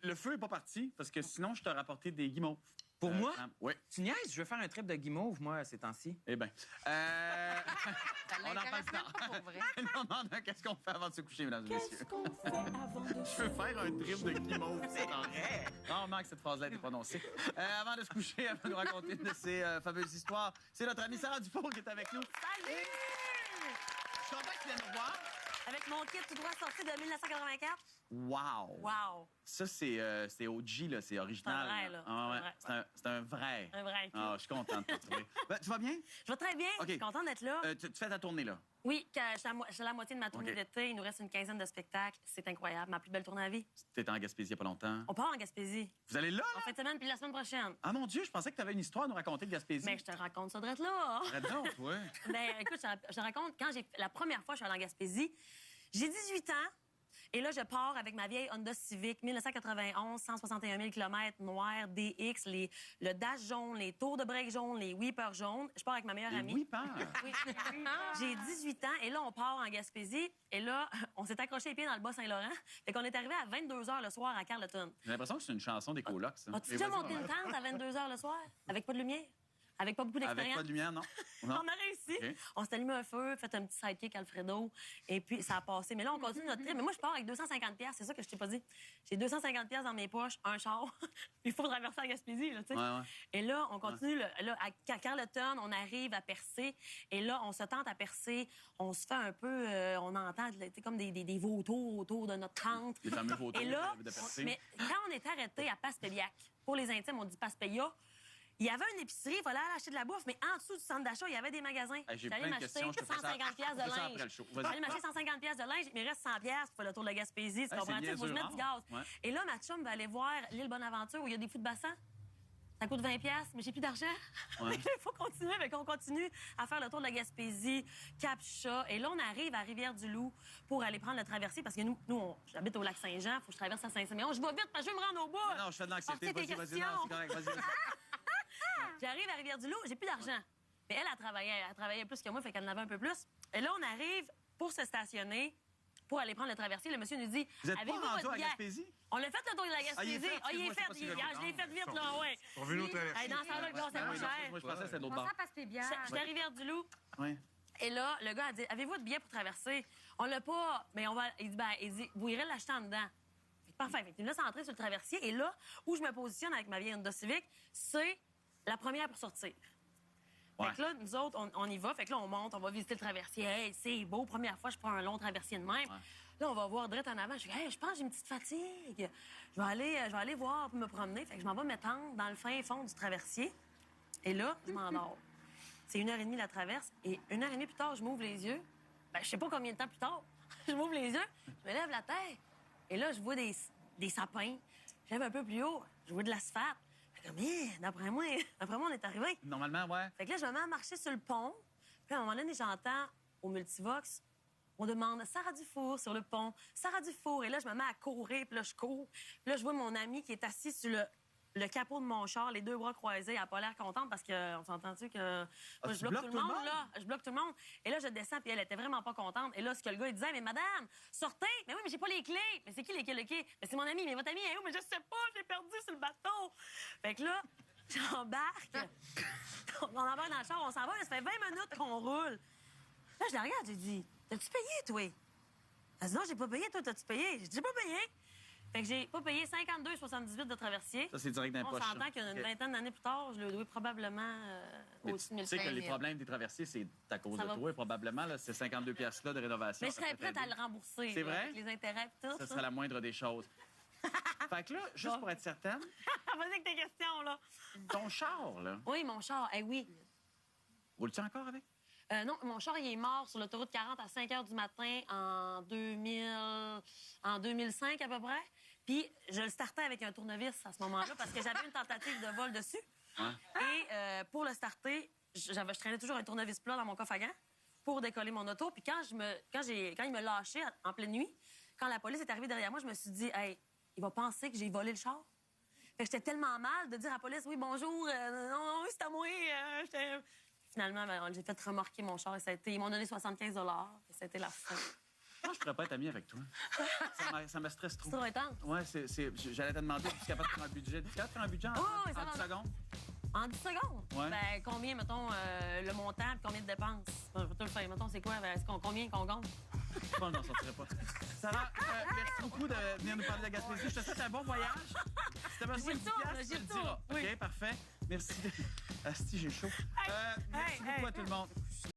Le feu est pas parti, parce que sinon, je t'aurais rapporté des guimauves. Pour moi? Oui. Tu niaises? Je veux faire un trip de guimauve, moi, ces temps-ci. Eh bien. On en parle pas pour vrai. non, qu'est-ce qu'on fait avant de se coucher, mesdames et messieurs? Qu'est-ce qu'on fait avant de Je veux faire un trip de guimauve. C'est vrai. Rarement que cette phrase-là a été prononcée. Avant de se coucher, elle va nous raconter une de ces fameuses histoires. C'est notre amie Sarah Dufour qui est avec nous. Salut! Je suis content que tu viennes nous voir. Avec mon kit tout droit sorti de 1984. Wow! Wow! Ça, c'est OG, là. C'est original. C'est un vrai, là. Ah, ouais. C'est un C'est un vrai. Un vrai kit. Ah, je suis contente de te retrouver. Tu vas bien? Je vais très bien. OK. Je suis contente d'être là. Tu fais ta tournée, là? Oui, je suis à la moitié de ma tournée OK. d'été. Il nous reste une quinzaine de spectacles. C'est incroyable. Ma plus belle tournée à vie. T'étais en Gaspésie il n'y a pas longtemps. On part en Gaspésie. Vous allez là, En là? fin de semaine, puis la semaine prochaine. Ah, mon Dieu, je pensais que tu avais une histoire à nous raconter de Gaspésie. Mais je te raconte ça d'être là. Arrête donc, toi. Ben, écoute, je te raconte, la première fois que je suis allée en Gaspésie, j'ai 18 ans. Et là, je pars avec ma vieille Honda Civic 1991, 161 000 km, noir, DX, le dash jaune, les tours de break jaunes, les whippers jaunes. Je pars avec ma meilleure amie. Oui, pas. Oui. J'ai 18 ans et là, on part en Gaspésie. Et là, on s'est accroché les pieds dans le Bas-Saint-Laurent. Fait qu'on est arrivé à 22 h le soir à Carleton. J'ai l'impression que c'est une chanson des colocs, ça. As-tu déjà monté une tente à 22 h le soir? Avec pas de lumière? Avec pas beaucoup d'expérience? Avec pas de lumière, non? Non. On a réussi. OK. On s'est allumé un feu, fait un petit sidekick Alfredo, et puis ça a passé. Mais là, on continue notre trip. Mais moi, je pars avec 250 $, c'est ça que je t'ai pas dit. J'ai 250 $ dans mes poches, un char. Il faut traverser la Gaspésie, là, tu sais. Ouais. Et là, on continue. Là, à Carleton, on arrive à Percer. Et là, on se tente à Percer. On se fait un peu... on entend comme des vautours autour de notre tente. Les fameux vautours Et là, de Percer. mais quand on est arrêté à Passepéliac, pour les intimes, on dit Paspeya, il y avait une épicerie, il fallait aller acheter de la bouffe, mais en dessous du centre d'achat, il y avait des magasins. Hey, j'ai J'allais plein de m'acheter questions, je te fais ça- 150 $ je te fais de ça linge. après le show. Vas-y. J'allais m'acheter 150 $ de linge, il me reste 100 $ pour faire le tour de la Gaspésie. Tu Hey, comprends? c'est Il faut que je mette du niaiseux. gaz. Ouais. Et là, ma chum va aller voir l'île Bonaventure où il y a des fous de bassin. Ça coûte 20 $, mais j'ai plus d'argent. Ouais. Il faut continuer. Fait qu'on continue à faire le tour de la Gaspésie, Cap-Chat. Et là, on arrive à Rivière-du-Loup pour aller prendre le traversier parce que j'habite au lac Saint-Jean, faut que je traverse à Saint-Siméon. Je vais vite parce que je veux me rendre au bout. Non, je fais de l'anxiété. Portez tes Vas-y, questions. non, c'est correct, vas-y. J'arrive à Rivière-du-Loup, j'ai plus d'argent. Mais elle travaillait plus que moi, fait qu'elle en avait un peu plus. Et là, on arrive pour se stationner, pour aller prendre le traversier. Le monsieur nous dit... Vous êtes pas avez-vous rendu votre à billet? Gaspésie? On l'a fait le tour de la Ah, il est Gaspésie. fait? Il est Excuse-moi, fait. c'est pas si Je l'ai fait vite, là, ouais. On veut nous traverser. Hey, dans ce temps-là, le gaz, c'est Ah pas oui, cher. moi, je pensais que c'était l'autre On bord. sent parce que t'es bien. J'étais à Rivière-du-Loup. Oui. Et là, le gars a dit, avez-vous votre billet pour traverser? On l'a pas, mais on va... Il dit, vous irez l'acheter en dedans. Fait que parfait. Fait que il me laisse entrer sur le traversier. Et là, où je me positionne avec ma vieille Honda Civic, c'est la première pour sortir. Ouais. Fait que là, nous autres, on y va. Fait que là, on monte, on va visiter le traversier. Hey, c'est beau. Première fois, je prends un long traversier de même. Ouais. Là, on va voir direct en avant. Je dis, hey, je pense que j'ai une petite fatigue. Je vais aller voir pour me promener. Fait que je m'en vais m'étendre dans le fin fond du traversier. Et là, je m'endors. C'est 1h30 la traverse. Et 1h30 plus tard, je m'ouvre les yeux. Ben, je sais pas combien de temps plus tard. Je m'ouvre les yeux, je me lève la tête. Et là, je vois des sapins. Je lève un peu plus haut. Je vois de l'asphalte. Je suis comme, d'après moi, on est arrivé. Normalement, ouais. Fait que là, je me mets à marcher sur le pont. Puis à un moment donné, j'entends au multivox, on demande Sarah Dufour sur le pont. Sarah Dufour. Et là, je me mets à courir. Puis là, je cours. Puis là, je vois mon ami qui est assis sur le capot de mon char, les deux bras croisés. Elle n'a pas l'air contente parce que, on s'entend-tu que moi, je tu bloque bloques tout le monde, là. Je bloque tout le monde. Et là, je descends, puis elle était vraiment pas contente. Et là, ce que le gars, il disait, mais madame, sortez! Mais oui, mais j'ai pas les clés! Mais c'est qui les clés? Mais c'est mon ami. Mais votre ami est où? Mais je sais pas, je l'ai perdu sur le bateau. Fait que là, j'embarque. On embarque dans le char, on s'en va. Ça fait 20 minutes qu'on roule. Là, je la regarde, j'ai dit, t'as-tu payé, toi? Elle dit, non, j'ai pas payé, toi, t'as-tu payé? J'ai dit, j'ai pas payé. Fait que j'ai pas payé 52,78 de traversier. Ça, c'est direct On d'impoche. s'entend qu'une vingtaine d'années plus tard, je le dois probablement au-dessus de Tu sais que 1500. les problèmes des traversiers, c'est à cause Ça de va. toi, probablement. Là, ces 52 piastres-là de rénovation. Mais je ça serais peut prête à t'aider. le rembourser. C'est là, vrai? avec les intérêts et tout. Ça serait la moindre des choses. Fait que là, juste pour être certaine, Vas-y avec tes questions, là. ton char, là, Oui, mon char, oui. roules-tu encore avec? Non, mon char, il est mort sur l'autoroute 40 à 5 h du matin en 2005 à peu près. Puis je le startais avec un tournevis à ce moment-là parce que j'avais une tentative de vol dessus. Ouais. Et pour le starter, je traînais toujours un tournevis plat dans mon coffre à gants pour décoller mon auto. Puis quand il me lâchait en pleine nuit, quand la police est arrivée derrière moi, je me suis dit, hey, il va penser que j'ai volé le char. Fait que j'étais tellement mal de dire à la police, oui, bonjour, non, c'est à moi. Finalement, j'ai fait remorquer mon char et ils m'ont donné 75 $ et ça a été la fin. pense que je pourrais pas être ami avec toi. Ça me stresse trop. C'est trop intense. Ouais, j'allais te demander, tu es capable de faire un budget? Tu es capable de faire un budget Oui, ça en 10 va. secondes? En 10 secondes? Ouais. Ben, combien, mettons, le montant, puis combien de dépenses? Je vais te le faire. Mettons, c'est quoi? Ben, combien qu'on gagne? Je pense que j'en sortirais pas. Sarah, merci beaucoup de venir nous parler de la Gaspésie. Je te souhaite un bon voyage. Si t'as besoin J'y de retourne, piastres, tu j'y le diras. retourne. Oui. OK, parfait. Merci. Asti, j'ai chaud. Merci beaucoup à tout le monde.